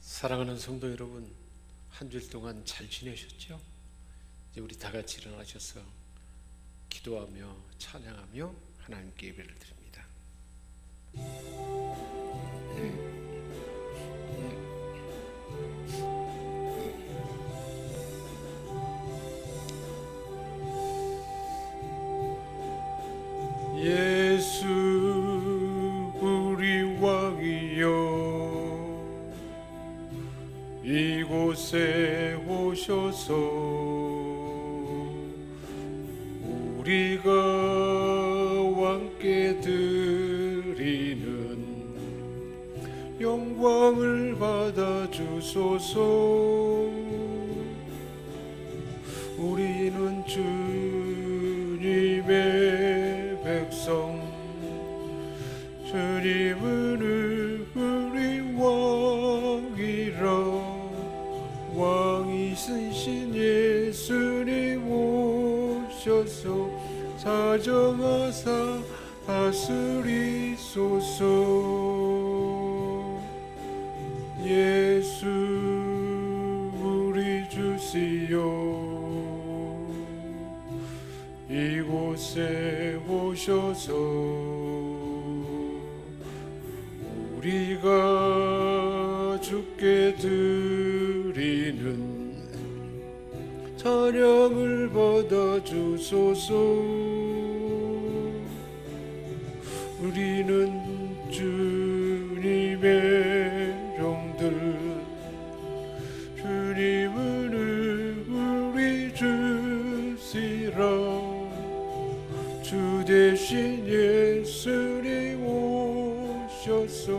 사랑하는 성도 여러분, 한 주일 동안 잘 지내셨죠? 이제 우리 다 같이 일어나셔서 기도하며 찬양하며 하나님께 예배를 드립니다. 예수 우리 왕이여, 이곳에 오셔서 우리가 왕께 드리는 영광을 받아 주소서. 우리는 주님의 백성, 주님은 우리 왕이라. 왕이신 예수님 오셔서 사정하사 다스리소서. 예수 우리 주시여, 이곳에 오셔서 우리가 주께 드리는 찬양을 받아 주소서. 우리는 주님의 종들, 주님은 우리 주시라. 주 대신 예수님 오셔서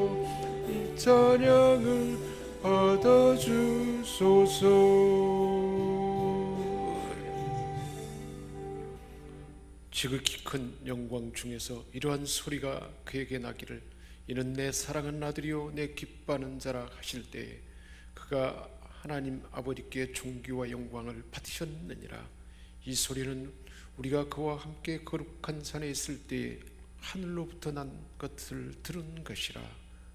이 찬양을 받아 주소서. 지극히 큰 영광 중에서 이러한 소리가 그에게 나기를, 이는 내 사랑하는 아들이요 내 기뻐하는 자라 하실 때에 그가 하나님 아버지께 존귀와 영광을 받으셨느니라. 이 소리는 우리가 그와 함께 거룩한 산에 있을 때에 하늘로부터 난 것을 들은 것이라.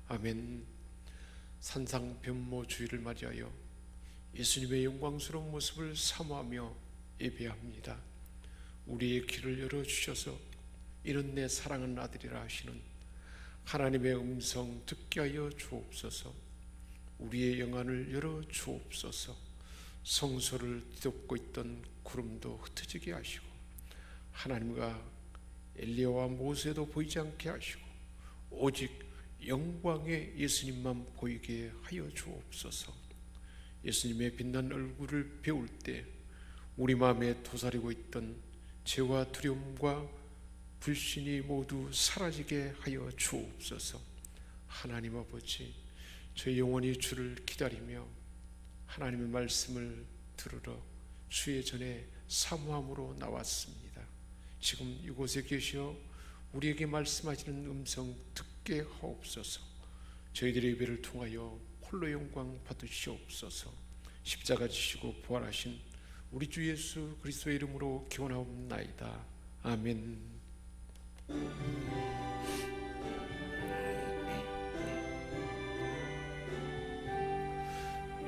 아멘. 산상변모 주일을 맞이하여 예수님의 영광스러운 모습을 사모하며 예배합니다. 우리의 귀를 열어주셔서 이는 내 사랑하는 아들이라 하시는 하나님의 음성 듣게 하여 주옵소서. 우리의 영안을 열어 주옵소서. 성소를 뒤덮고 있던 구름도 흩어지게 하시고 하나님과 엘리야와 모세도 보이지 않게 하시고 오직 영광의 예수님만 보이게 하여 주옵소서. 예수님의 빛난 얼굴을 배울 때 우리 마음에 도사리고 있던 죄와 두려움과 불신이 모두 사라지게 하여 주옵소서. 하나님 아버지, 저희 영원히 주를 기다리며 하나님의 말씀을 들으러 주의 전에 사모함으로 나왔습니다. 지금 이곳에 계셔 우리에게 말씀하시는 음성 듣게 하옵소서. 저희들의 예배를 통하여 홀로 영광 받으시옵소서. 십자가 지시고 부활하신 우리 주 예수 그리스도의 이름으로 기원하옵나이다. 아멘.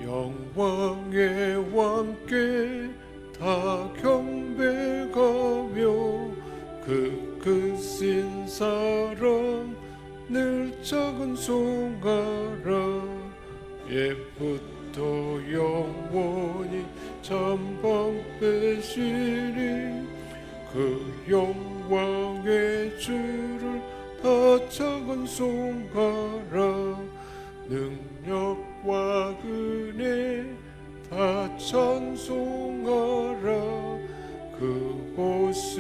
영광의 왕께 다 경배가며 그 크신 사랑 늘 작은 송가라. 옛부터 영원히 찬방되시니 그 영광의 주를 다 작은 송가라. 능력과 은혜 다 찬송하라. 그곳은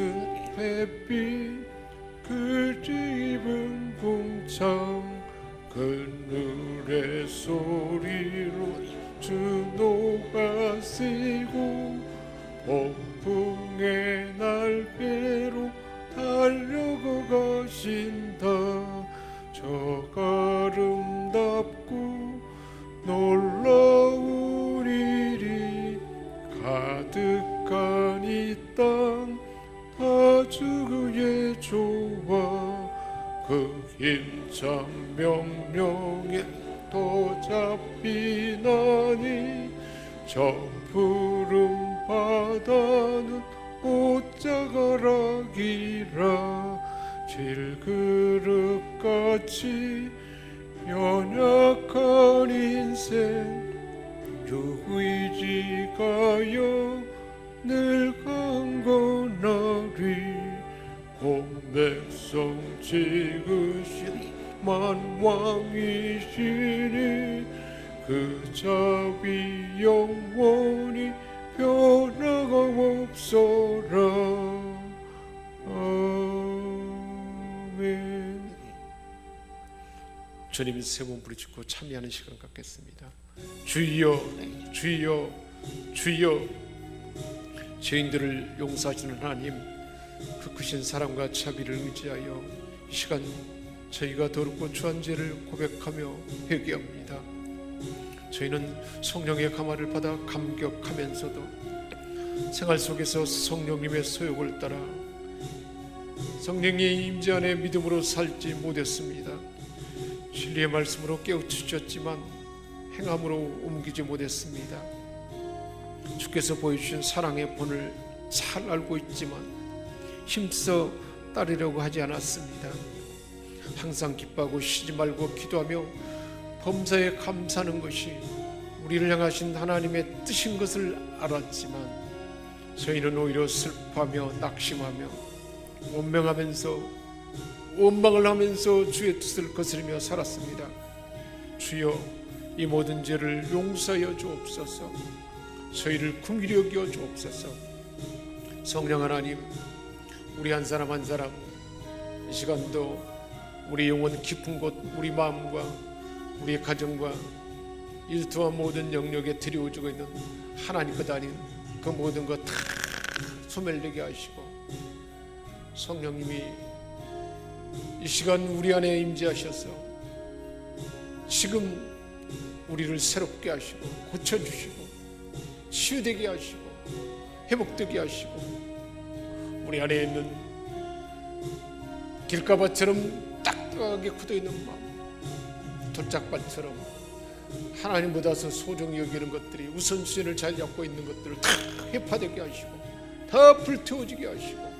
햇빛 그 입은 궁창 그늘의 소리로 주 녹아시고 폭풍의 날개로 달려가 가신다. 저 아름답고 놀라운 일이 가득한 이 땅 다 주의 조화 그 힘찬 명령에 또 잡히나니 저 푸른 바다는 옷자가락이라 질그릇같이 연약한 인생 주 의지가여 늘 강건하리 백성 지으신 만왕이시니 그 자비 영원히 변화가 없어라. 아멘. 주님 세 번 부르짖고 참여하는 시간 갖겠습니다. 주여 주여 주여. 죄인들을 용서하시는 하나님, 그 크신 사랑과 자비를 의지하여 이 시간 저희가 더럽고 추한 죄를 고백하며 회개합니다. 저희는 성령의 감화를 받아 감격하면서도 생활 속에서 성령님의 소욕을 따라 성령의 임재 안에 믿음으로 살지 못했습니다. 진리의 말씀으로 깨우치셨지만 행함으로 옮기지 못했습니다. 주께서 보여주신 사랑의 본을 잘 알고 있지만 힘써 따르려고 하지 않았습니다. 항상 기뻐하고 쉬지 말고 기도하며 범사에 감사하는 것이 우리를 향하신 하나님의 뜻인 것을 알았지만 저희는 오히려 슬퍼하며 낙심하며 원망을 하면서 주의 뜻을 거스르며 살았습니다. 주여, 이 모든 죄를 용서하여 주옵소서. 저희를 긍휼히 여겨 주옵소서. 성령 하나님, 우리 한 사람 한 사람 이 시간도 우리 영혼 깊은 곳, 우리 마음과 우리 가정과 일터와 모든 영역에 들여오고 있는 하나님 것 아닌 그 모든 것 다 소멸되게 하시고, 성령님이 이 시간 우리 안에 임재하셔서 지금 우리를 새롭게 하시고 고쳐주시고 치유되게 하시고 회복되게 하시고, 우리 안에 있는 길가밭처럼 딱딱하게 굳어있는 마음, 돌짝밭처럼 하나님보다 더 소중히 여기는 것들이 우선순위를 잘 잡고 있는 것들을 다 해파되게 하시고 다 불태워지게 하시고,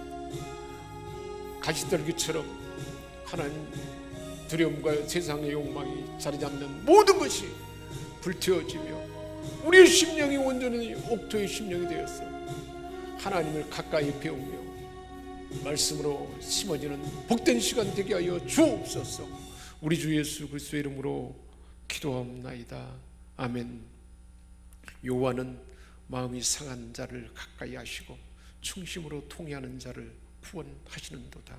가시떨기처럼 하나님 두려움과 세상의 욕망이 자리잡는 모든 것이 불태워지며 우리의 심령이 온전히 옥토의 심령이 되었어 하나님을 가까이 배우며 말씀으로 심어지는 복된 시간 되게 하여 주옵소서. 우리 주 예수 그리스도의 이름으로 기도하옵나이다. 아멘. 여호와는 마음이 상한 자를 가까이 하시고 충심으로 통회하는 자를 구원하시는도다.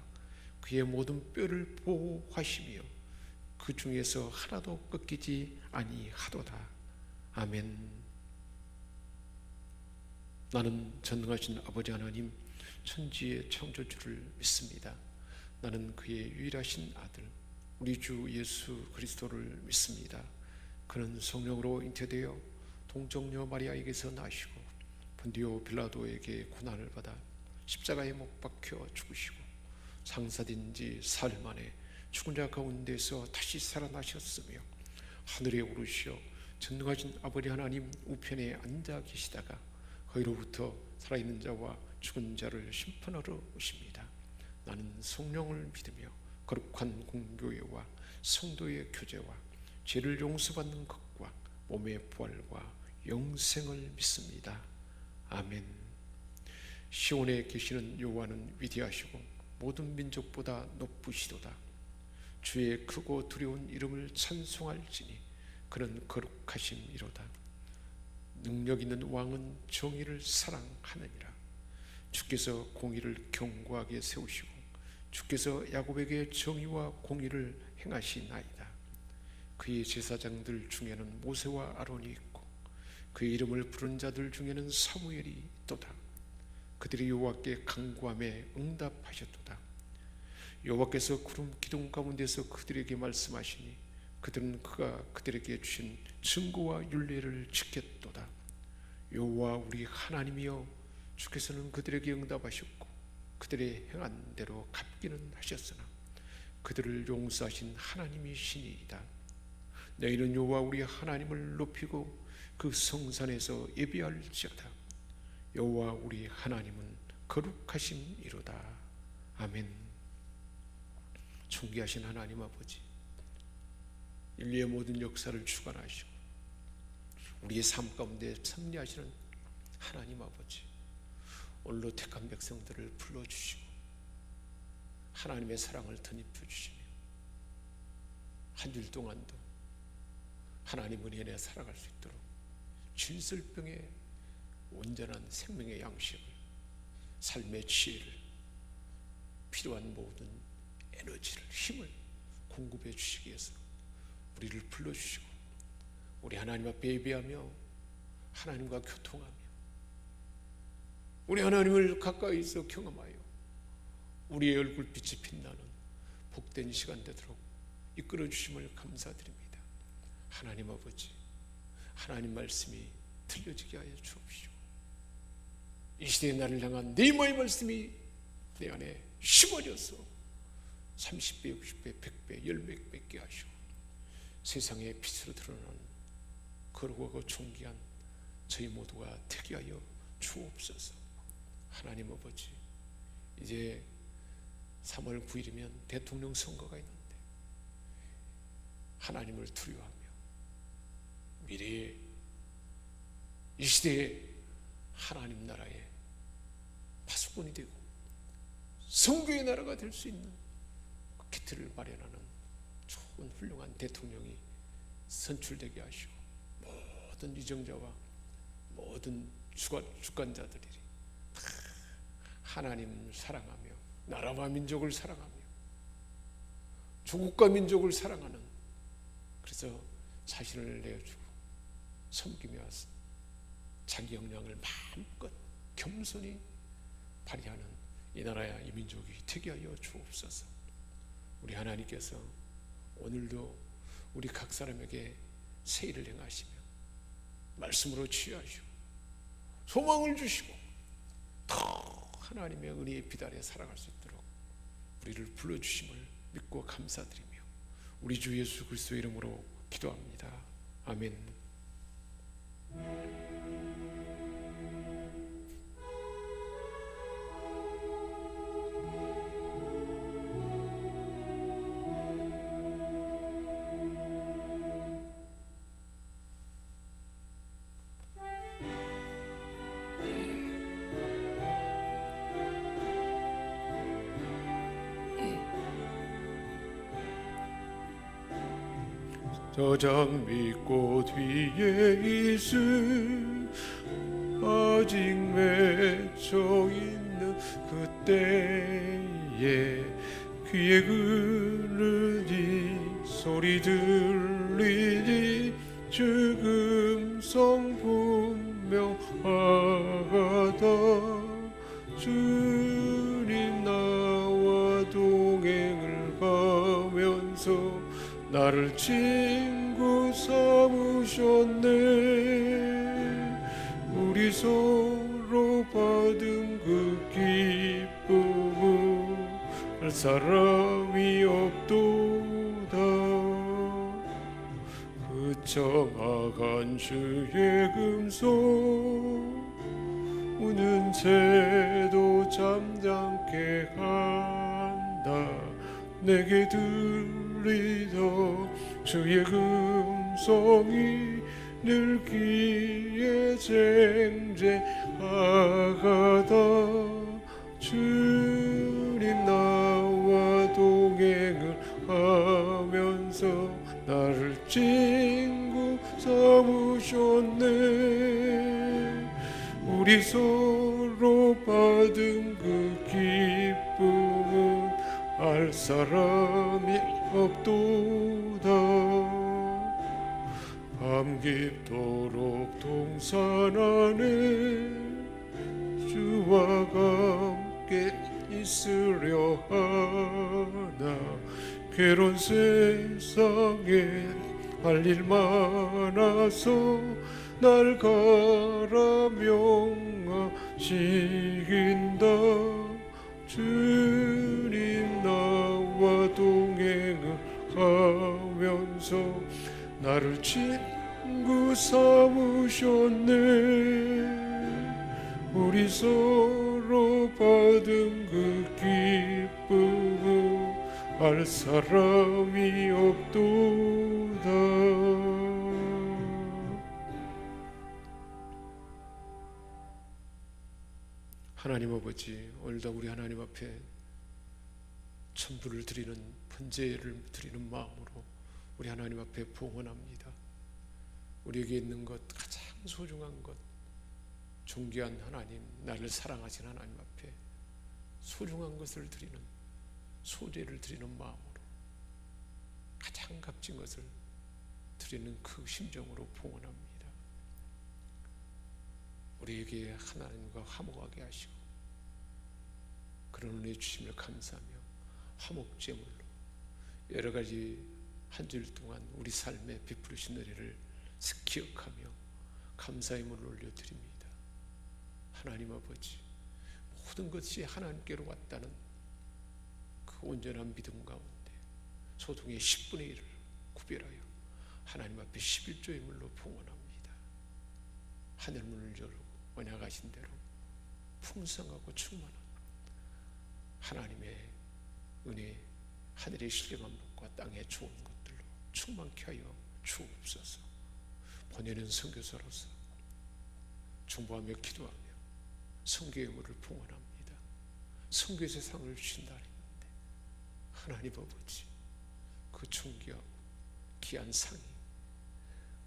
그의 모든 뼈를 보호하시며 그 중에서 하나도 꺾이지 아니하도다. 아멘. 나는 전능하신 아버지 하나님, 천지의 창조주를 믿습니다. 나는 그의 유일하신 아들 우리 주 예수 그리스도를 믿습니다. 그는 성령으로 잉태되어 동정녀 마리아에게서 나시고 본디오 빌라도에게 고난을 받아 십자가에 못 박혀 죽으시고 장사된 지 사흘 만에 죽은 자 가운데서 다시 살아나셨으며 하늘에 오르시어 전능하신 아버지 하나님 우편에 앉아 계시다가 거기로부터 살아있는 자와 죽은 자를 심판하러 오십니다. 나는 성령을 믿으며 거룩한 공교회와 성도의 교제와 죄를 용서받는 것과 몸의 부활과 영생을 믿습니다. 아멘. 시온에 계시는 여호와는 위대하시고 모든 민족보다 높으시도다. 주의 크고 두려운 이름을 찬송할지니 그는 거룩하심이로다. 능력 있는 왕은 정의를 사랑하느니라. 주께서 공의를 견고하게 세우시고 주께서 야곱에게 정의와 공의를 행하시나이다. 그의 제사장들 중에는 모세와 아론이 있고 그의 이름을 부른 자들 중에는 사무엘이 있도다. 그들이 여호와께 간구함에 응답하셨도다. 여호와께서 구름 기둥 가운데서 그들에게 말씀하시니 그들은 그가 그들에게 주신 증거와 율례를 지켰도다. 여호와 우리 하나님이여, 주께서는 그들에게 응답하셨고 그들의 행한 대로 갚기는 하셨으나 그들을 용서하신 하나님이시니이다. 너희는 여호와 우리 하나님을 높이고 그 성산에서 예배할지어다. 여호와 우리 하나님은 거룩하심이로다. 아멘. 존귀하신 하나님 아버지, 인류의 모든 역사를 주관하시고 우리의 삶 가운데 섭리하시는 하나님 아버지, 오늘로 택한 백성들을 불러주시고 하나님의 사랑을 덧입혀 주시며 한 줄 동안도 하나님 은혜 안에 살아갈 수 있도록 질설병의 온전한 생명의 양식을, 삶의 지혜를, 필요한 모든 에너지를, 힘을 공급해 주시기 위해서 우리를 불러주시고 우리 하나님 앞에 예배하며 하나님과 교통하며 우리 하나님을 가까이서 경험하여 우리의 얼굴빛이 빛나는 복된 시간 되도록 이끌어 주심을 감사드립니다. 하나님 아버지, 하나님 말씀이 들려지게 하여 주옵시고 이 시대의 나를 향한 네모의 말씀이 내 안에 심어져서 30배, 60배, 100배, 10배 뵙게 하시고 세상의 빛으로 드러나는 거룩하고 존귀한 저희 모두가 되게 하여 주옵소서. 하나님 아버지, 이제 3월 9일이면 대통령 선거가 있는데 하나님을 두려워하며 미래의 이 시대의 하나님 나라의 파수꾼이 되고 성교의 나라가 될 수 있는 그 기틀을 마련하는 좋은 훌륭한 대통령이 선출되게 하시고 모든 위정자와 모든 주관자들이 다 하나님을 사랑하며 나라와 민족을 사랑하며 조국과 민족을 사랑하는, 그래서 자신을 내어주고 섬기며 자기 역량을 마음껏 겸손히 발휘하는 이 나라야 이 민족이 되게 하여 주옵소서. 우리 하나님께서 오늘도 우리 각 사람에게 세일을 행하시며 말씀으로 치유하시고 소망을 주시고 더 하나님의 은혜의 빛 아래 살아갈 수 있도록 우리를 불러주심을 믿고 감사드리며 우리 주 예수 그리스도의 이름으로 기도합니다. 아멘. 저 장미꽃 위에 있을 아직 맺혀 있는 그때에 귀에 흐르니 소리 들리니 죽음성 분명하다. 주님 나와 동행을 가면서 나를 친구 삼으셨네. 우리 서로 받은 그 기쁨은 할 사람이 없도다. 그 정확한 주의 금속 우는 새도 잠잠게 한다. 내게 들리던 주의 음성이 늘 귀에 쟁쟁하다. 주님 나와 동행을 하면서 나를 친구 삼으셨네. 우리 서로 받은 그 기쁨은 알 사람이 없도다. 밤 깊도록 동산 안에 주와 함께 있으려 하나. 괴로운 세상에 할 일 많아서 날 가라 명하신다. 주님 나와 동행을 하면서 나를 친구 삼으셨네. 우리 서로 받은 그 기쁨 알 사람이 없도다. 하나님 아버지, 오늘도 우리 하나님 앞에 천부를 드리는 번제를 드리는 마음으로 우리 하나님 앞에 봉헌합니다. 우리에게 있는 것, 가장 소중한 것, 존귀한 하나님, 나를 사랑하신 하나님 앞에 소중한 것을 드리는, 소제를 드리는 마음으로 가장 값진 것을 드리는 그 심정으로 봉헌합니다. 우리에게 하나님과 화목하게 하시고 그런 은혜 주심을 감사하며 화목제물로 여러 가지 한 주일 동안 우리 삶에 베푸르신 은혜를 기억하며 감사의 문을 올려드립니다. 하나님 아버지, 모든 것이 하나님께로 왔다는 그 온전한 믿음 가운데 소동의 10분의 1을 구별하여 하나님 앞에 11조의 물로 봉헌합니다. 하늘 문을 열고 언약하신 대로 풍성하고 충만한 하나님의 은혜, 하늘의 신령한 복과 땅의 좋은 것들로 충만케 하여 주옵소서. 보내는 선교사로서 중보하며 기도하며 선교의 물을 봉헌합니다. 선교의 세상을 주신다 했는데 하나님 아버지, 그 존귀하고 귀한 상이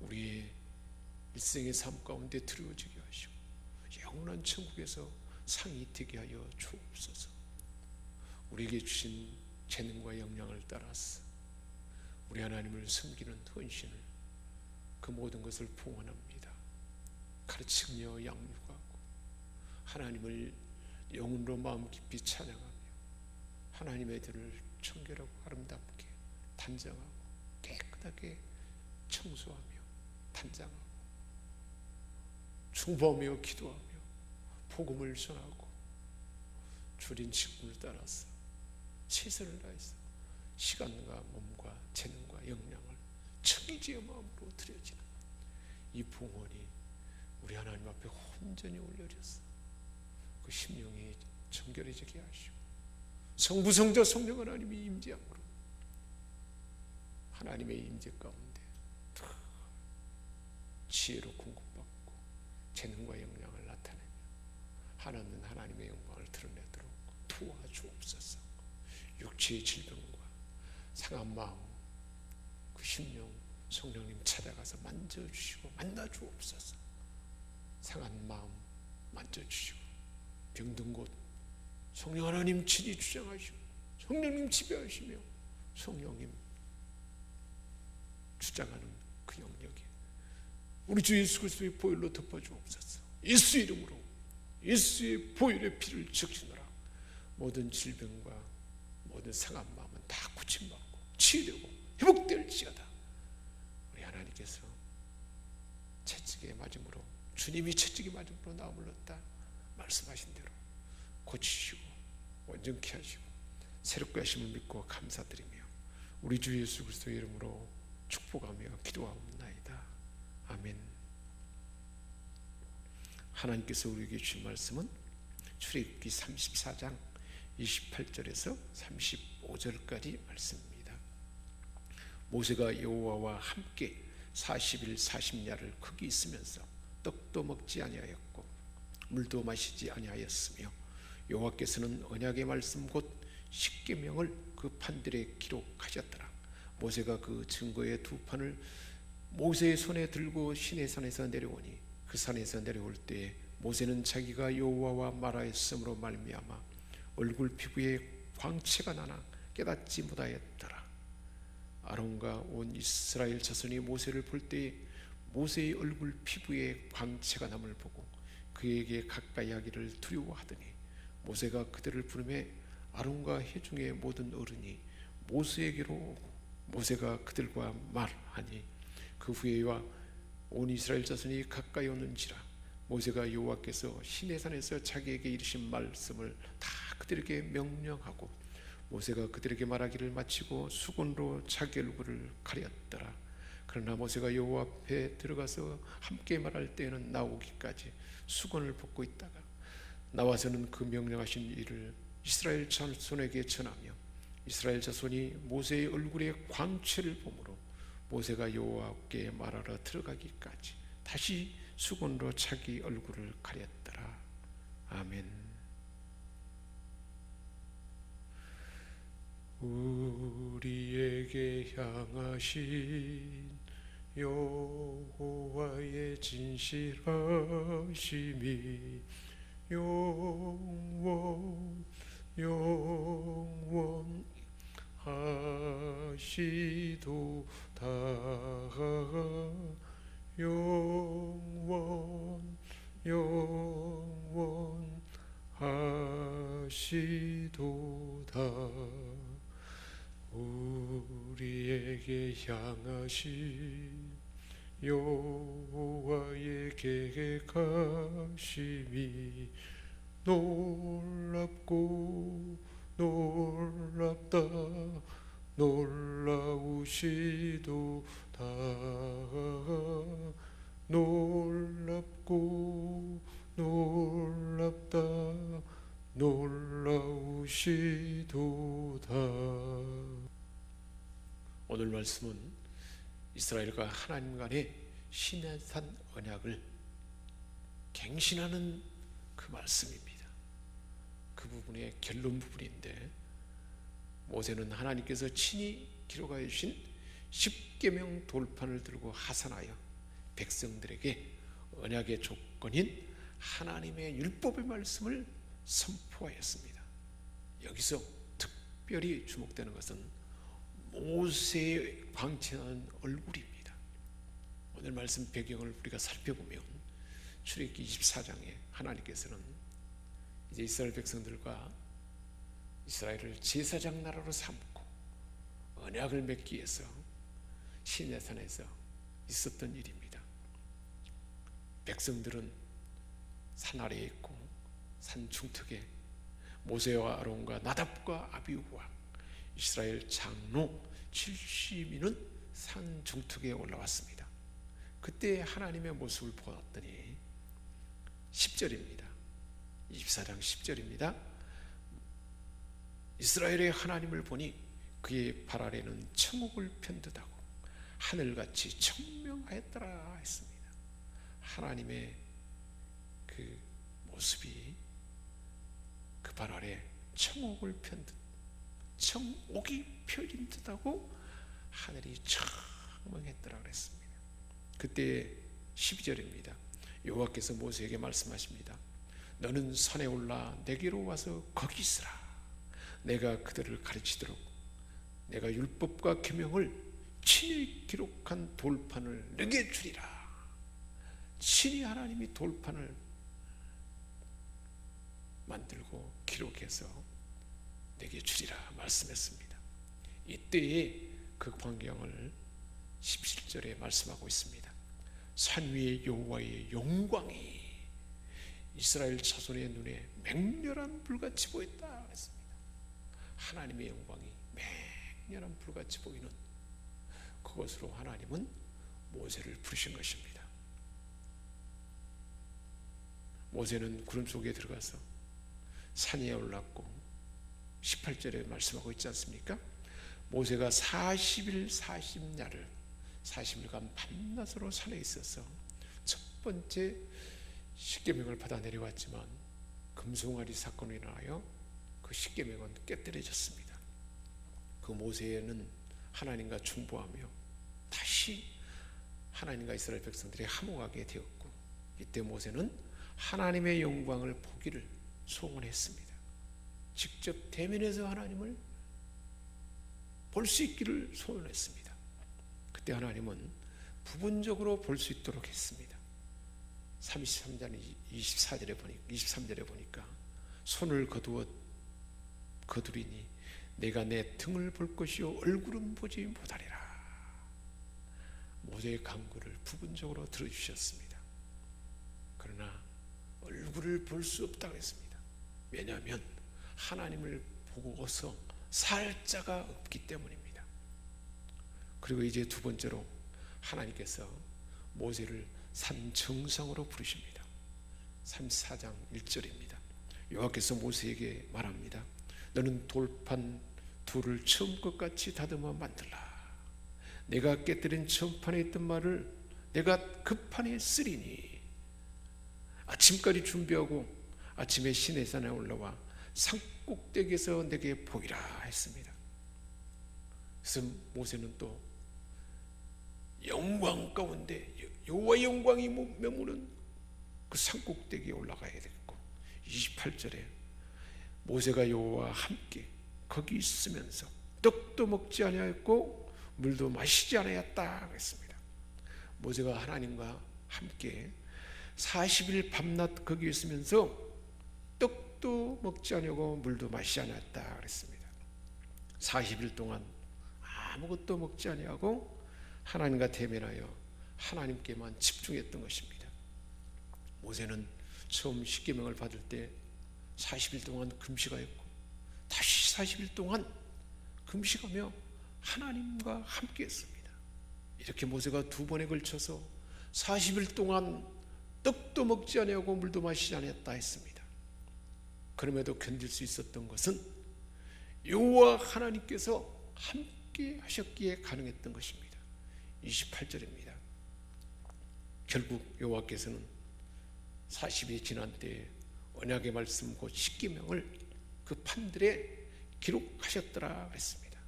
우리의 일생의 삶 가운데 드리워지게 하시고 영원한 천국에서 상이 되게 하여 주옵소서. 우리에게 주신 재능과 역량을 따라서 우리 하나님을 섬기는 헌신을, 그 모든 것을 봉헌합니다. 가르치며 양육하고 하나님을 영혼으로 마음 깊이 찬양하며 하나님의 들을 청결하고 아름답게 단장하고 깨끗하게 청소하며 단장하고 중보하며 기도하며 복음을 전하고 주린 직분을 따라서 최선을 다해서 시간과 몸과 재능과 역량을 청지의 마음으로 드려지는 이 봉헌이 우리 하나님 앞에 온전히 올려져서 그 심령이 정결해지게 하시고 성부, 성자, 성령 하나님이 임재함으로 하나님의 임재 가운데 지혜로 공급받고 재능과 역량을 나타내며 하나님 하나님의 영광을 드러내도록 도와주옵소서. 육체의 질병과 상한 마음, 그 심령 성령님 찾아가서 만져주시고 만나주옵소서. 상한 마음 만져주시고 병든 곳 성령 하나님 친히 주장하시고 성령님 지배하시며 성령님 주장하는 그 영역에 우리 주 예수 그리스도의 보혈로 덮어주옵소서. 예수 이름으로 예수의 보혈의 피를 적시노라. 모든 질병과 모든 상한 마음은 다 고침받고 치유되고 회복될지어다. 우리 하나님께서 채찍에 맞음으로, 주님이 채찍에 맞음으로 나음을 얻다 말씀하신 대로 고치시고 온전케 하시고 새롭게 하심을 믿고 감사드리며 우리 주 예수 그리스도의 이름으로 축복하며 기도하옵나이다. 아멘. 하나님께서 우리에게 주신 말씀은 출애굽기 34장 28절에서 35절까지 말씀입니다. 모세가 여호와와 함께 40일 40야를 거기 있으면서 떡도 먹지 아니하였고 물도 마시지 아니하였으며 여호와께서는 언약의 말씀 곧 십계명을 그 판들에 기록하셨더라. 모세가 그 증거의 두 판을 모세의 손에 들고 시내산에서 내려오니 그 산에서 내려올 때에 모세는 자기가 여호와와 말하였으므로 말미암아 얼굴 피부에 광채가 나나 깨닫지 못하였더라. 아론과 온 이스라엘 자손이 모세를 볼 때에 모세의 얼굴 피부에 광채가 남을 보고 그에게 가까이 하기를 두려워하더니 모세가 그들을 부르매 아론과 회중의 모든 어른이 모세에게로 오고 모세가 그들과 말하니 그 후에와 온 이스라엘 자손이 가까이 오는지라 모세가 여호와께서 시내산에서 자기에게 이르신 말씀을 다 그들에게 명령하고 모세가 그들에게 말하기를 마치고 수건으로 자기 얼굴을 가렸더라. 그러나 모세가 여호와 앞에 들어가서 함께 말할 때에는 나오기까지 수건을 벗고 있다가 나와서는 그 명령하신 일을 이스라엘 자손에게 전하며 이스라엘 자손이 모세의 얼굴에 광채를 보므로 모세가 여호와께 말하러 들어가기까지 다시 수건으로 자기 얼굴을 가렸더라. 아멘. 우리에게 향하신 여호와의 진실하심이 영원하시도다. 영원하시도다. 우리에게 향하신 여호와의 계획하심이 놀랍고 놀랍다. 놀라우시도다. 놀랍고 놀랍다. 놀라우시도다. 오늘 말씀은 이스라엘과 하나님 간의 시내산 언약을 갱신하는 그 말씀입니다. 그 부분의 결론 부분인데, 모세는 하나님께서 친히 기록하여 주신 십계명 돌판을 들고 하산하여 백성들에게 언약의 조건인 하나님의 율법의 말씀을 선포하였습니다. 여기서 특별히 주목되는 것은 모세의 광채나는 얼굴입니다. 오늘 말씀 배경을 우리가 살펴보면 출애굽기 24장에 하나님께서는 이제 이스라엘 백성들과 이스라엘을 제사장 나라로 삼고 언약을 맺기 위해서 시내산에서 있었던 일입니다. 백성들은 산 아래에 있고 산 중턱에 모세와 아론과 나답과 아비후와 이스라엘 장로 70인은 산 중턱에 올라왔습니다. 그때 하나님의 모습을 보았더니 10절입니다. 24장 10절입니다. 이스라엘의 하나님을 보니 그의 발 아래는 천국을 편듯하고 하늘같이 청명하였더라 했습니다. 하나님의 그 모습이 그 발 아래 청옥을 편듯, 청옥이 펴진 듯하고 하늘이 청명했더라 그랬습니다. 그때 12절입니다. 여호와께서 모세에게 말씀하십니다. 너는 산에 올라 내게로 와서 거기 있으라. 내가 그들을 가르치도록 내가 율법과 계명을 친히 기록한 돌판을 내게 주리라. 친히 하나님이 돌판을 만들고 기록해서 내게 주리라 말씀했습니다. 이때에 그 광경을 17절에 말씀하고 있습니다. 산 위에 여호와의 영광이 이스라엘 자손의 눈에 맹렬한 불같이 보였다 했습니다. 하나님의 영광이 맹렬한 불같이 보이는 그것으로 하나님은 모세를 부르신 것입니다. 모세는 구름 속에 들어가서 산 위에 올랐고 18절에 말씀하고 있지 않습니까? 모세가 40일 40야를 40일간 밤낮으로 산에 있어서 첫 번째 십계명을 받아 내려왔지만 금송아리 사건으로 인하여 그 십계명은 깨뜨려졌습니다. 그 모세는 하나님과 중보하며 다시 하나님과 이스라엘 백성들이 화목하게 되었고, 이때 모세는 하나님의 영광을 보기를 소원했습니다. 직접 대면해서 하나님을 볼 수 있기를 소원했습니다. 그때 하나님은 부분적으로 볼 수 있도록 했습니다. 33장 23절에 보니까 손을 거두리니 내가 내 등을 볼 것이요 얼굴은 보지 못하리라. 모세의 간구를 부분적으로 들어주셨습니다. 그러나 얼굴을 볼 수 없다고 했습니다. 왜냐하면 하나님을 보고서 살 자가 없기 때문입니다. 그리고 이제 두 번째로 하나님께서 모세를 산 정상으로 부르십니다. 34장 1절입니다. 여호와께서 모세에게 말합니다. 너는 돌판 둘을 처음 것 같이 다듬어 만들라. 내가 깨뜨린 처음판에 있던 말을 내가 그 판에 쓰리니 아침까지 준비하고 아침에 시내산에 올라와 산꼭대기에서 내게 보이라 했습니다. 그래서 모세는 또 영광 가운데 여호와의 영광이 머무는 그 산꼭대기에 올라가야 되겠고, 28절에 모세가 여호와와 함께 거기 있으면서 떡도 먹지 아니하였고 물도 마시지 아니하였다 했습니다. 모세가 하나님과 함께 40일 밤낮 거기 있으면서 떡도 먹지 아니하고 물도 마시지 아니하였다 그랬습니다. 40일 동안 아무것도 먹지 아니하고 하나님과 대면하여 하나님께만 집중했던 것입니다. 모세는 처음 십계명을 받을 때 40일 동안 금식하였고 다시 40일 동안 금식하며 하나님과 함께 했습니다. 이렇게 모세가 두 번에 걸쳐서 40일 동안 떡도 먹지 아니하고 물도 마시지 않았다 했습니다. 그럼에도 견딜 수 있었던 것은 여호와 하나님께서 함께 하셨기에 가능했던 것입니다. 28절입니다. 결국 여호와께서는 40일이 지난 때에 언약의 말씀 곧 십계명을 그 판들에 기록하셨더라 했습니다.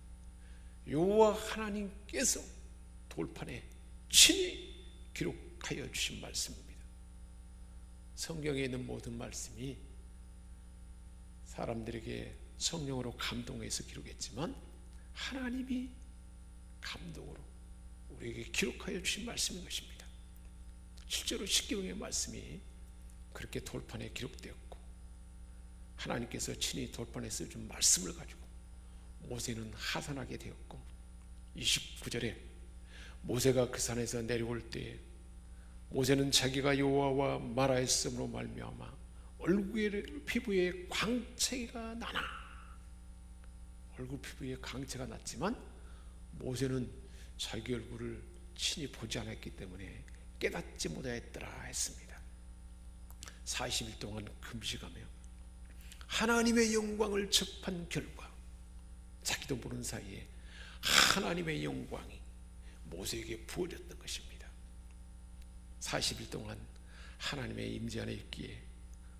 여호와 하나님께서 돌판에 친히 기록하여 주신 말씀입니다. 성경에 있는 모든 말씀이 사람들에게 성령으로 감동해서 기록했지만 하나님이 감동으로 우리에게 기록하여 주신 말씀인 것입니다. 실제로 십계명의 말씀이 그렇게 돌판에 기록되었고 하나님께서 친히 돌판에 써준 말씀을 가지고 모세는 하산하게 되었고, 29절에 모세가 그 산에서 내려올 때에 모세는 자기가 여호와와 말하였으므로 말미암아 얼굴 피부에 광채가 나나. 얼굴 피부에 광채가 났지만 모세는 자기 얼굴을 친히 보지 않았기 때문에 깨닫지 못하였더라 했습니다. 40일 동안 금식하며 하나님의 영광을 접한 결과 자기도 모르는 사이에 하나님의 영광이 모세에게 부어졌던 것입니다. 40일 동안 하나님의 임재 안에 있기에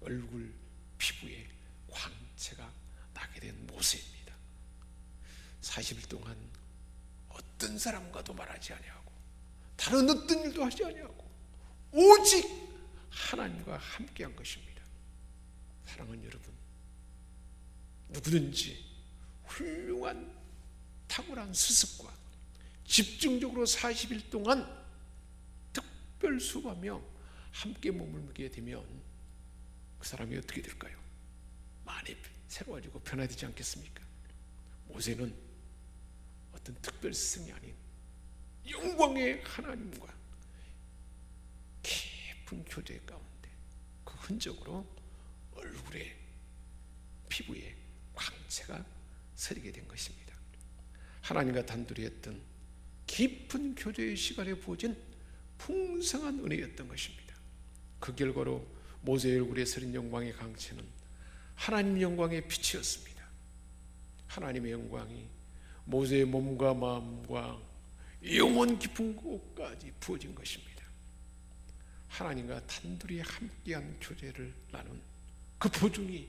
얼굴 피부에 광채가 나게 된 모세입니다. 40일 동안 어떤 사람과도 말하지 아니하고 다른 어떤 일도 하지 아니하고 오직 하나님과 함께한 것입니다. 사랑하는 여러분, 누구든지 훌륭한 탁월한 수습과 집중적으로 40일 동안 특별 수업하며 함께 머물게 되면 그 사람이 어떻게 될까요? 많이 새로워지고 변화되지 않겠습니까? 모세는 어떤 특별 스승이 아닌 영광의 하나님과 깊은 교제 가운데 그 흔적으로 얼굴에 피부에 광채가 서리게 된 것입니다. 하나님과 단둘이 했던 깊은 교제의 시간에 부어진 풍성한 은혜였던 것입니다. 그 결과로 모세의 얼굴에 서린 영광의 광채는 하나님 영광의 빛이었습니다. 하나님의 영광이 모세의 몸과 마음과 영혼 깊은 곳까지 부어진 것입니다. 하나님과 단둘이 함께한 교제를 나눈 그 보증이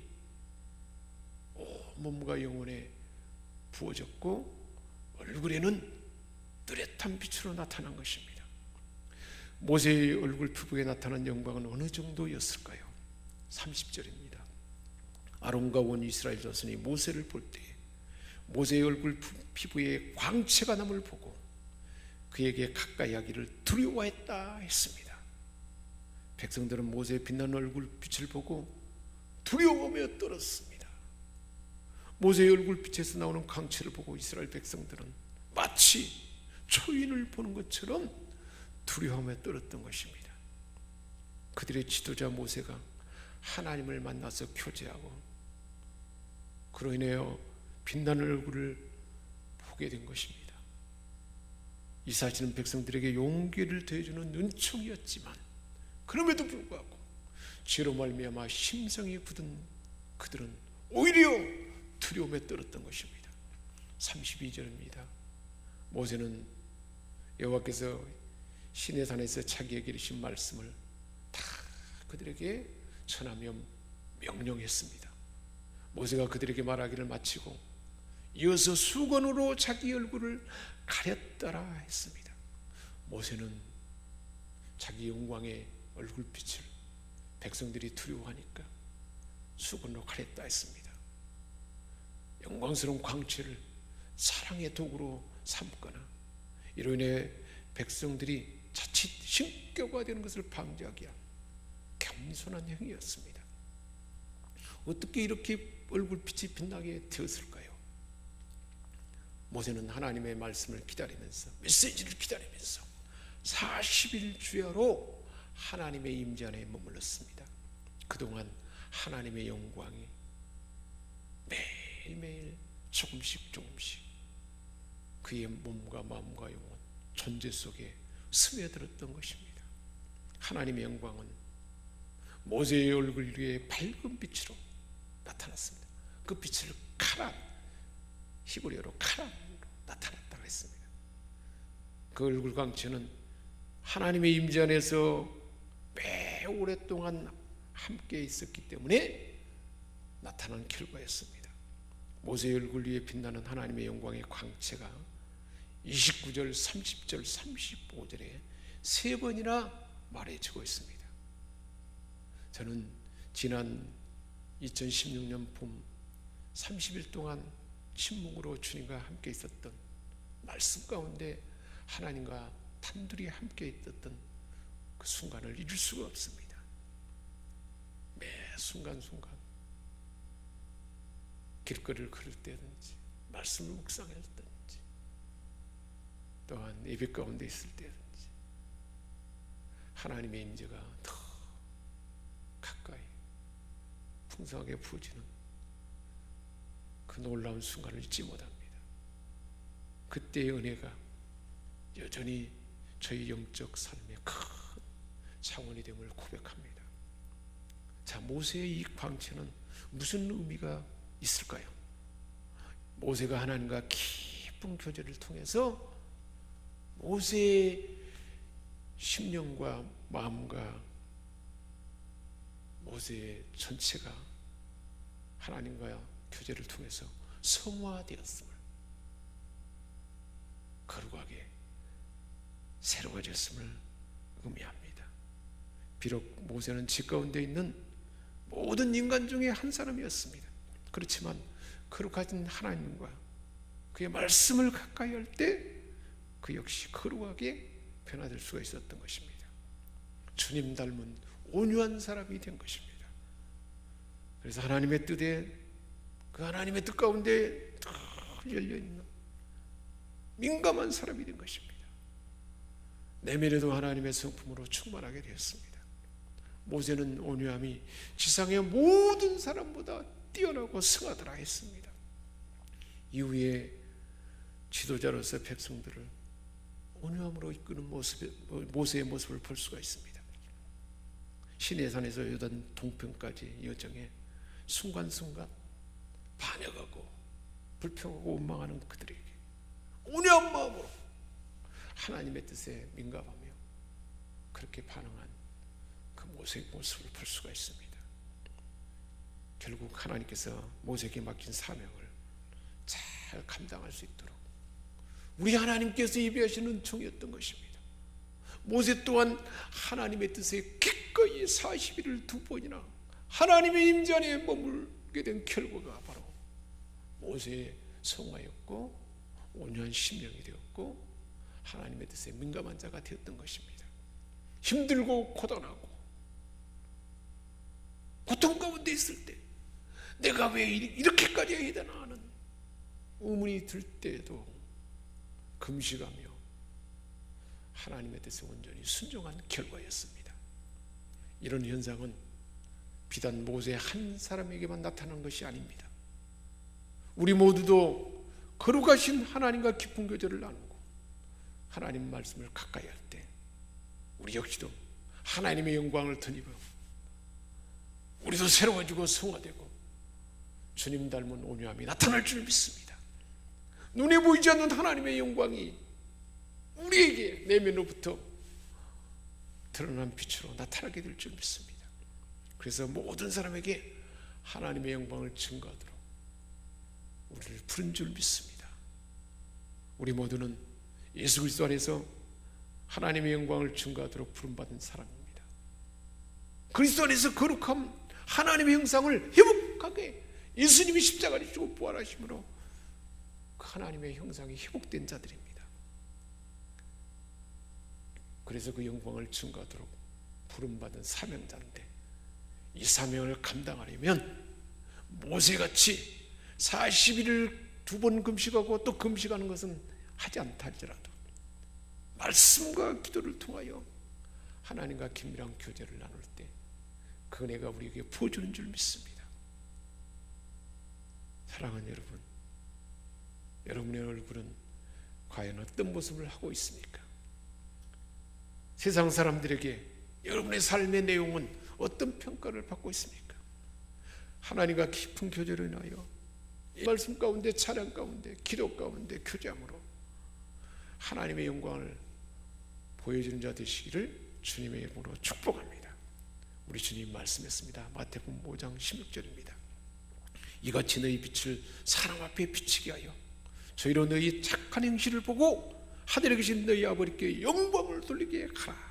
몸과 영혼에 부어졌고 얼굴에는 뚜렷한 빛으로 나타난 것입니다. 모세의 얼굴 피부에 나타난 영광은 어느 정도였을까요? 30절입니다. 아론과 온 이스라엘 자손이 모세를 볼 때에 모세의 얼굴 피부에 광채가 남을 보고 그에게 가까이 하기를 두려워했다 했습니다. 백성들은 모세의 빛나는 얼굴 빛을 보고 두려워하며 떨었습니다. 모세의 얼굴 빛에서 나오는 광채를 보고 이스라엘 백성들은 마치 초인을 보는 것처럼 두려워하며 떨었던 것입니다. 그들의 지도자 모세가 하나님을 만나서 교제하고 그로 인하여 빛나는 얼굴을 보게 된 것입니다. 이사시는 백성들에게 용기를 더해주는 은총이었지만 그럼에도 불구하고 죄로 말미암아 심성이 굳은 그들은 오히려 두려움에 떨었던 것입니다. 32절입니다. 모세는 여호와께서 시내산에서 자기에게 이르신 말씀을 다 그들에게 전하며 명령했습니다. 모세가 그들에게 말하기를 마치고 이어서 수건으로 자기 얼굴을 가렸더라 했습니다. 모세는 자기 영광의 얼굴빛을 백성들이 두려워하니까 수건으로 가렸다 했습니다. 영광스러운 광채를 사랑의 도구로 삼거나 이로 인해 백성들이 자칫 신격화 되는 것을 방지하기 위한 겸손한 행위였습니다. 어떻게 이렇게 얼굴빛이 빛나게 되었을까요? 모세는 하나님의 말씀을 기다리면서 메시지를 기다리면서 40일 주야로 하나님의 임재 안에 머물렀습니다. 그동안 하나님의 영광이 매일매일 조금씩 그의 몸과 마음과 영혼 존재 속에 스며들었던 것입니다. 하나님의 영광은 모세의 얼굴 위에 밝은 빛으로 나타났습니다. 그 빛을 카란, 히브리어로 카란으로 나타났다고 했습니다. 그 얼굴 광채는 하나님의 임재 안에서 매 오랫동안 함께 있었기 때문에 나타난 결과였습니다. 모세의 얼굴 위에 빛나는 하나님의 영광의 광채가 29절, 30절, 35절에 3번이나 말해지고 있습니다. 저는 지난 2016년 봄 30일 동안 침묵으로 주님과 함께 있었던 말씀 가운데 하나님과 단둘이 함께 있었던 그 순간을 잊을 수가 없습니다. 매 순간순간 길거리를 걸을 때든지 말씀을 묵상할 때든지 또한 예배 가운데 있을 때든지 하나님의 임재가 더 가까이 풍성하게 부어지는 그 놀라운 순간을 잊지 못합니다. 그때의 은혜가 여전히 저희 영적 삶의 큰 창원이 됨을 고백합니다. 자, 모세의 이 광채는 무슨 의미가 있을까요? 모세가 하나님과 깊은 교제를 통해서 모세의 심령과 마음과 모세의 전체가 하나님과 교제를 통해서 성화되었음을, 거룩하게 새로워졌음을 의미합니다. 비록 모세는 지 가운데 있는 모든 인간 중에 한 사람이었습니다. 그렇지만 거룩하신 하나님과 그의 말씀을 가까이 할 때 그 역시 거룩하게 변화될 수가 있었던 것입니다. 주님 닮은 온유한 사람이 된 것입니다. 그래서 하나님의 뜻에, 그 하나님의 뜻 가운데 다 열려있는 민감한 사람이 된 것입니다. 내면에도 하나님의 성품으로 충만하게 되었습니다. 모세는 온유함이 지상의 모든 사람보다 뛰어나고 승하더라 했습니다. 이후에 지도자로서 백성들을 온유함으로 이끄는 모세의 모습을 볼 수가 있습니다. 시내산에서 요단 동편까지 여정에 순간순간 반역하고 불평하고 원망하는 그들에게 온유한 마음으로 하나님의 뜻에 민감하며 그렇게 반응한 그 모세의 모습을 볼 수가 있습니다. 결국 하나님께서 모세에게 맡긴 사명을 잘 감당할 수 있도록 우리 하나님께서 예비하시는 은총이었던 것입니다. 모세 또한 하나님의 뜻에 기꺼이 40일을 2번이나 하나님의 임재 안에 머물게 된 결과가 바로 모세의 성화였고 온유한 심령이 되었고 하나님의 뜻에 민감한 자가 되었던 것입니다. 힘들고 고단하고 고통 가운데 있을 때 내가 왜 이렇게까지 해야 되나 하는 의문이 들 때에도 금식하며 하나님의 뜻에 온전히 순종한 결과였습니다. 이런 현상은 비단 모세 한 사람에게만 나타난 것이 아닙니다. 우리 모두도 거룩하신 하나님과 깊은 교제를 나누고 하나님 말씀을 가까이 할 때 우리 역시도 하나님의 영광을 덧입어 우리도 새로워지고 성화되고 주님 닮은 온유함이 나타날 줄 믿습니다. 눈에 보이지 않는 하나님의 영광이 우리에게 내면으로부터 드러난 빛으로 나타나게 될 줄 믿습니다. 그래서 모든 사람에게 하나님의 영광을 증거하도록 우리를 부른 줄 믿습니다. 우리 모두는 예수 그리스도 안에서 하나님의 영광을 증거하도록 부름받은 사람입니다. 그리스도 안에서 거룩함, 하나님의 형상을 회복하게 예수님이 십자가를 지고 부활하심으로 그 하나님의 형상이 회복된 자들입니다. 그래서 그 영광을 증거하도록 부름받은 사명자인데 이 사명을 감당하려면 모세같이 40일을 2번 금식하고 또 금식하는 것은 하지 않다 할지라도 말씀과 기도를 통하여 하나님과 긴밀한 교제를 나눌 때 그 은혜가 우리에게 부어주는 줄 믿습니다. 사랑하는 여러분, 여러분의 얼굴은 과연 어떤 모습을 하고 있습니까? 세상 사람들에게 여러분의 삶의 내용은 어떤 평가를 받고 있습니까? 하나님과 깊은 교제로 인하여 말씀 가운데, 찬양 가운데, 기도 가운데 교제함으로 하나님의 영광을 보여주는 자 되시기를 주님의 이름으로 축복합니다. 우리 주님 말씀했습니다. 마태복음 5장 16절입니다. 이같이 너희 빛을 사람 앞에 비치게 하여 저희로 너희 착한 행실을 보고 하늘에 계신 너희 아버지께 영광을 돌리게 하라.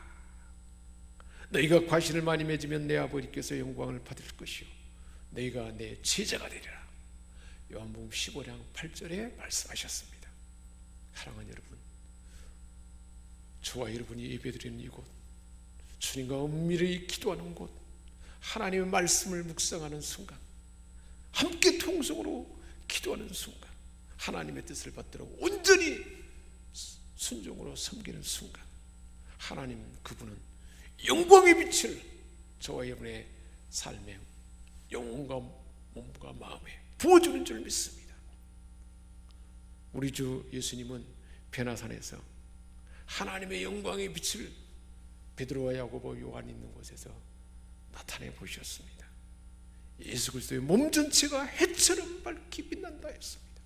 너희가 과실을 많이 맺으면 내 아버지께서 영광을 받을 것이요 너희가 내 제자가 되리라. 요한복음 15장 8절에 말씀하셨습니다. 사랑하는 여러분, 저와 여러분이 예배드리는 이곳, 주님과 은밀히 기도하는 곳, 하나님의 말씀을 묵상하는 순간, 함께 통성으로 기도하는 순간, 하나님의 뜻을 받도록 온전히 순종으로 섬기는 순간, 하나님 그분은 영광의 빛을 저와 여러분의 삶에 영혼과 몸과 마음에 부어주는 줄 믿습니다. 우리 주 예수님은 베나산에서 하나님의 영광의 빛을 베드로와 야고보 요한 있는 곳에서 나타내 보셨습니다. 예수 그리스도의 몸 전체가 해처럼 밝게 빛난다 했습니다.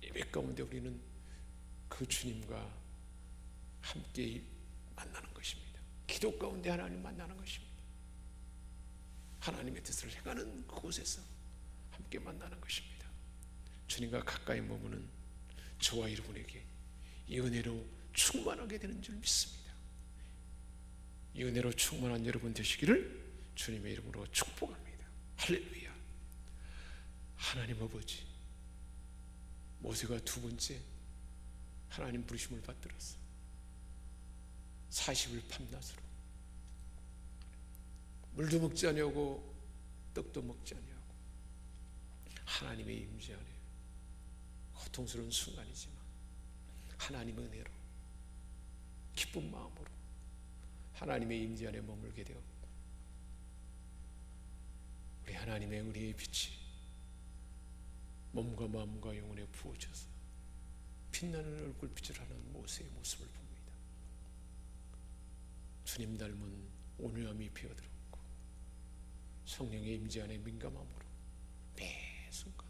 예배 가운데 우리는 그 주님과 함께 만나는 것입니다. 기도 가운데 하나님 만나는 것입니다. 하나님의 뜻을 행하는 그곳에서 함께 만나는 것입니다. 주님과 가까이 머무는 저와 여러분에게 이 은혜로 충만하게 되는 줄 믿습니다. 이 은혜로 충만한 여러분 되시기를 주님의 이름으로 축복합니다. 할렐루야. 하나님 아버지, 모세가 2번째 하나님 부르심을 받들었어. 40일 밤낮으로 물도 먹지 아니하고 떡도 먹지 아니하고 하나님의 임재 안에 고통스러운 순간이지만 하나님의 은혜로 기쁜 마음으로 하나님의 임재 안에 머물게 되었고 우리 하나님의 은혜의 빛이 몸과 마음과 영혼에 부어져서 빛나는 얼굴빛을 하는 모세의 모습을 봅니다. 주님 닮은 온유함이 배어들었고 성령의 임재 안에 민감함으로 매 순간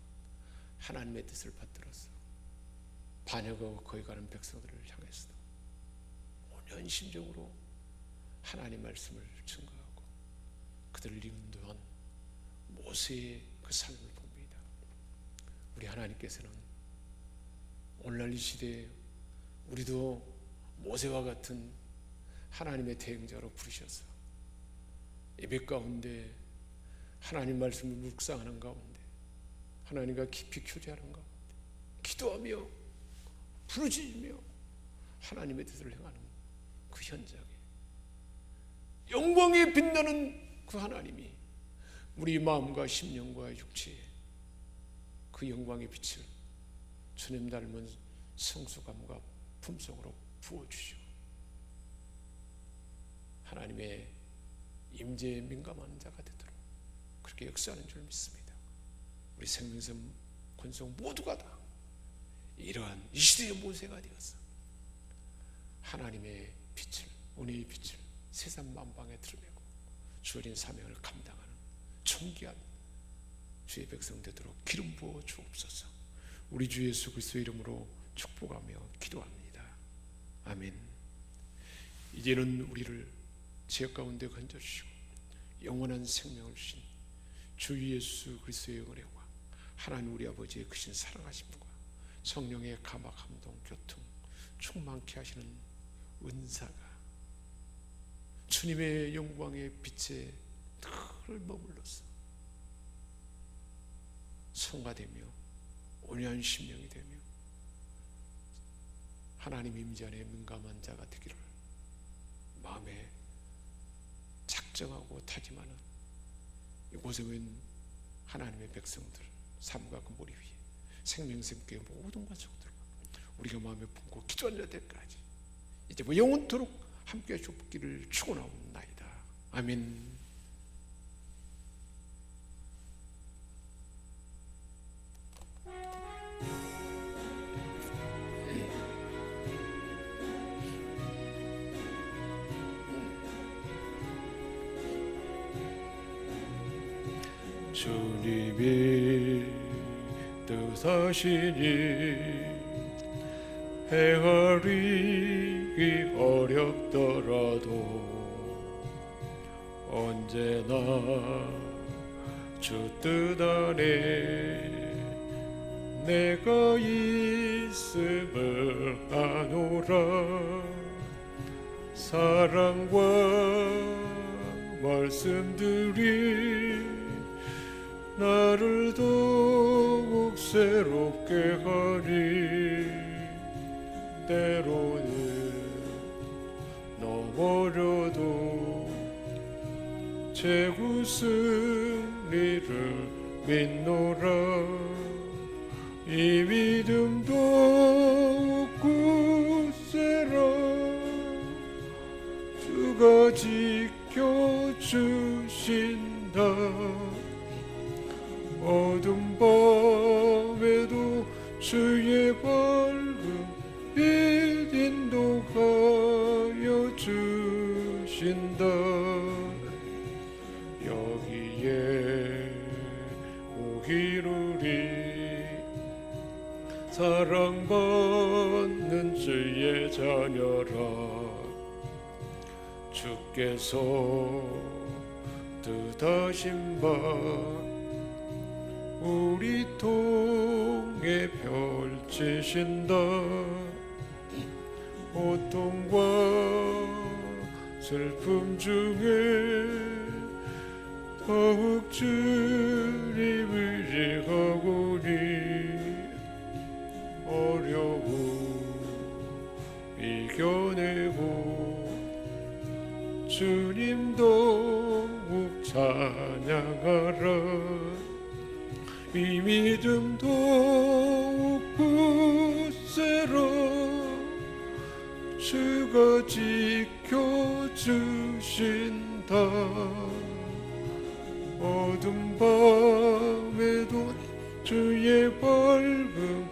하나님의 뜻을 받들어서 반역하고 거역하는 백성들을 향해서도 온유한 심정으로 하나님 말씀을 증거하고 그들을 인도한 모세의 그 삶을 봅니다. 우리 하나님께서는 오늘날 이 시대에 우리도 모세와 같은 하나님의 대행자로 부르셔서 예배 가운데 하나님 말씀을 묵상하는 가운데 하나님과 깊이 교제하는 가운데 기도하며 부르짖으며 하나님의 뜻을 행하는 그 현장에 영광에 빛나는 그 하나님이 우리 마음과 심령과 육체에 그 영광의 빛을 주님 닮은 성숙함과 품성으로 부어주시고 하나님의 임재에 민감한 자가 되도록 그렇게 역사하는 줄 믿습니다. 우리 생명선 권속 모두가 다 이러한 이 시대의 모세가 되어서 하나님의 빛을, 은혜의 빛을 세상 만방에 드러내고 주어진 사명을 감당하는 존귀한 주의 백성 되도록 기름 부어 주옵소서. 우리 주 예수 그리스도의 이름으로 축복하며 기도합니다. 아멘. 이제는 우리를 죄 가운데 건져주시고 영원한 생명을 주신 주 예수 그리스도의 은혜와 하나님 우리 아버지의 크신 사랑하심과 성령의 감화 감동 교통 충만케 하시는 은사가 주님의 영광의 빛에 늘 머물러서 성화되며 온유한 심령이 되며 하나님 임재안에 민감한 자가 되기를 마음에 작정하고 다짐하는 이곳에 있는 하나님의 백성들 삶과 그 머리 위에 생명샘께 모든 과정들과 우리가 마음에 품고 기도하는 때까지 이제 영원토록 함께 좁기를 축원하옵나이다. 아멘. 주님이 뜻하시니 행하기 어렵더라도 언제나 주 뜻 안에 내가 있음을 아노라. 사랑과 말씀들이 나를 더욱 새롭게 하니 때로는 넘어져도 최후 승리를 믿노라. 이 믿음 더욱 굳세라. 주가 지켜주신다. 어둠 밤에도 주의 밝은 빛 인도하여 주신다. 여기에 오기르리. 사랑받는 주의 자녀라. 주께서 뜻하신 바 우리 통해 펼치신다. 고통과 슬픔 중에 더욱 주님을 의지하오니 어려움 이겨내고 주님 더욱 찬양하라. 이 믿음 더욱 굳세라. 주가 지켜주신다. 어둠 밤에도 주의 밝음